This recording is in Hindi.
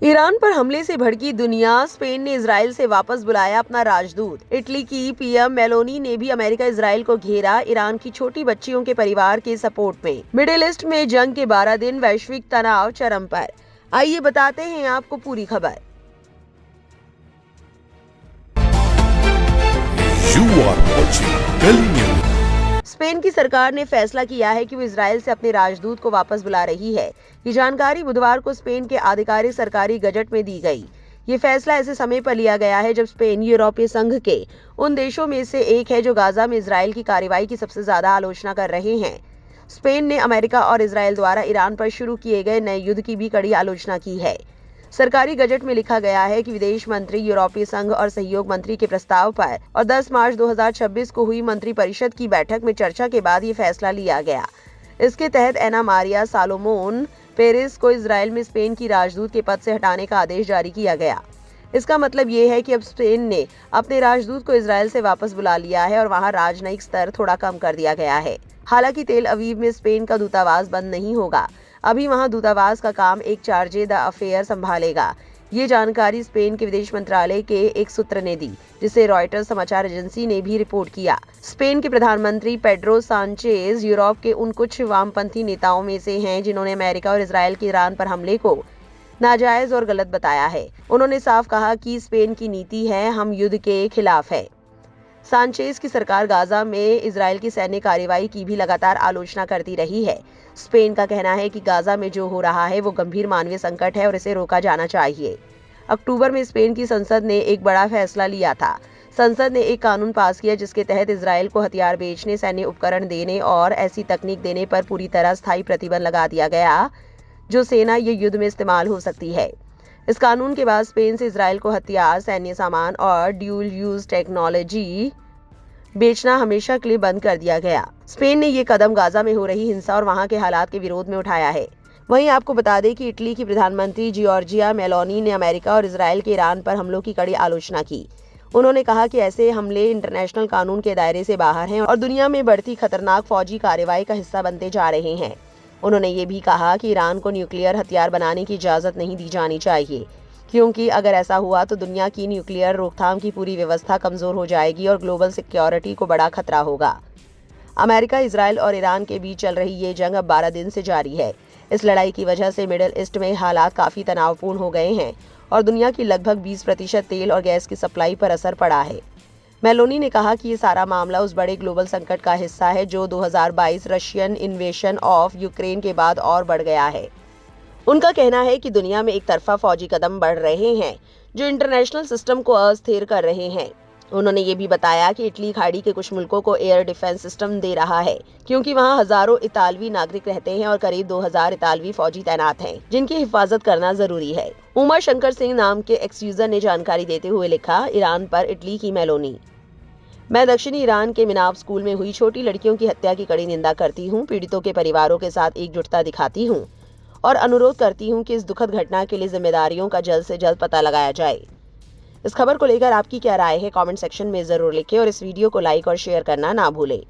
ईरान पर हमले से भड़की दुनिया, स्पेन ने इजराइल से वापस बुलाया अपना राजदूत। इटली की पीएम मेलोनी ने भी अमेरिका इजराइल को घेरा, ईरान की छोटी बच्चियों के परिवार के सपोर्ट में। मिडिल ईस्ट में जंग के 12 दिन, वैश्विक तनाव चरम पर। आइए बताते हैं आपको पूरी खबर। स्पेन की सरकार ने फैसला किया है कि वो इजराइल से अपने राजदूत को वापस बुला रही है। ये जानकारी बुधवार को स्पेन के आधिकारिक सरकारी गजट में दी गई। ये फैसला ऐसे समय पर लिया गया है जब स्पेन यूरोपीय संघ के उन देशों में से एक है जो गाजा में इजराइल की कार्रवाई की सबसे ज्यादा आलोचना कर रहे हैं। स्पेन ने अमेरिका और इजराइल द्वारा ईरान पर शुरू किए गए नए युद्ध की भी कड़ी आलोचना की है। सरकारी गजट में लिखा गया है कि विदेश मंत्री यूरोपीय संघ और सहयोग मंत्री के प्रस्ताव पर और 10 मार्च 2026 को हुई मंत्री परिषद की बैठक में चर्चा के बाद ये फैसला लिया गया। इसके तहत एना मारिया सालोमोन पेरेस को इजराइल में स्पेन की राजदूत के पद से हटाने का आदेश जारी किया गया। इसका मतलब ये है कि अब स्पेन ने अपने राजदूत को इजराइल से वापस बुला लिया है और वहां राजनयिक स्तर थोड़ा कम कर दिया गया है। हालांकि तेल अवीव में स्पेन का दूतावास बंद नहीं होगा। अभी वहां दूतावास का काम एक चार्जे द अफेयर संभालेगा। ये जानकारी स्पेन के विदेश मंत्रालय के एक सूत्र ने दी, जिसे रॉयटर्स समाचार एजेंसी ने भी रिपोर्ट किया। स्पेन के प्रधानमंत्री पेड्रो सांचेज यूरोप के उन कुछ वामपंथी नेताओं में से हैं जिन्होंने अमेरिका और इजराइल के ईरान पर हमले को नाजायज और गलत बताया है। उन्होंने साफ कहा कि स्पेन की नीति है, हम युद्ध के खिलाफ है। सांचेज की सरकार गाजा में इजराइल की सैन्य कार्रवाई की भी लगातार आलोचना करती रही है। स्पेन का कहना है कि गाजा में जो हो रहा है वो गंभीर मानवीय संकट है और इसे रोका जाना चाहिए। अक्टूबर में स्पेन की संसद ने एक बड़ा फैसला लिया था। संसद ने एक कानून पास किया जिसके तहत इजराइल को हथियार बेचने, सैन्य उपकरण देने और ऐसी तकनीक देने पर पूरी तरह स्थायी प्रतिबंध लगा दिया गया जो सेना या युद्ध में इस्तेमाल हो सकती है। इस कानून के बाद स्पेन से इजराइल को हथियार, सैन्य सामान और ड्यूल यूज टेक्नोलॉजी बेचना हमेशा के लिए बंद कर दिया गया। स्पेन ने ये कदम गाजा में हो रही हिंसा और वहां के हालात के विरोध में उठाया है। वहीं आपको बता दें कि इटली की प्रधानमंत्री जियोर्जिया मेलोनी ने अमेरिका और इजराइल के ईरान पर हमलों की कड़ी आलोचना की। उन्होंने कहा कि ऐसे हमले इंटरनेशनल कानून के दायरे से बाहर हैं और दुनिया में बढ़ती खतरनाक फौजी कार्रवाई का हिस्सा बनते जा रहे हैं। उन्होंने ये भी कहा कि ईरान को न्यूक्लियर हथियार बनाने की इजाजत नहीं दी जानी चाहिए, क्योंकि अगर ऐसा हुआ तो दुनिया की न्यूक्लियर रोकथाम की पूरी व्यवस्था कमजोर हो जाएगी और ग्लोबल सिक्योरिटी को बड़ा खतरा होगा। अमेरिका, इजराइल और ईरान के बीच चल रही ये जंग अब 12 दिन से जारी है। इस लड़ाई की वजह से मिडिल ईस्ट में हालात काफी तनावपूर्ण हो गए हैं और दुनिया की लगभग 20% तेल और गैस की सप्लाई पर असर पड़ा है। मेलोनी ने कहा कि ये सारा मामला उस बड़े ग्लोबल संकट का हिस्सा है जो 2022 रशियन इन्वेशन ऑफ यूक्रेन के बाद और बढ़ गया है। उनका कहना है कि दुनिया में एक तरफा फौजी कदम बढ़ रहे हैं जो इंटरनेशनल सिस्टम को अस्थिर कर रहे हैं। उन्होंने ये भी बताया कि इटली खाड़ी के कुछ मुल्कों को एयर डिफेंस सिस्टम दे रहा है, क्योंकि वहां हजारों इतालवी नागरिक रहते हैं और करीब 2000 इतालवी फौजी तैनात हैं, जिनकी हिफाजत करना जरूरी है। उमा शंकर सिंह नाम के एक्स यूजर ने जानकारी देते हुए लिखा, ईरान पर इटली की मेलोनी। मैं दक्षिणी ईरान के मिनाब स्कूल में हुई छोटी लड़कियों की हत्या की कड़ी निंदा करती हूँ, पीड़ितों के परिवारों के साथ एकजुटता दिखाती हूँ और अनुरोध करती हूँ कि इस दुखद घटना के लिए जिम्मेदारियों का जल्द से जल्द पता लगाया जाए। इस खबर को लेकर आपकी क्या राय है, कमेंट सेक्शन में जरूर लिखें और इस वीडियो को लाइक और शेयर करना ना भूलें।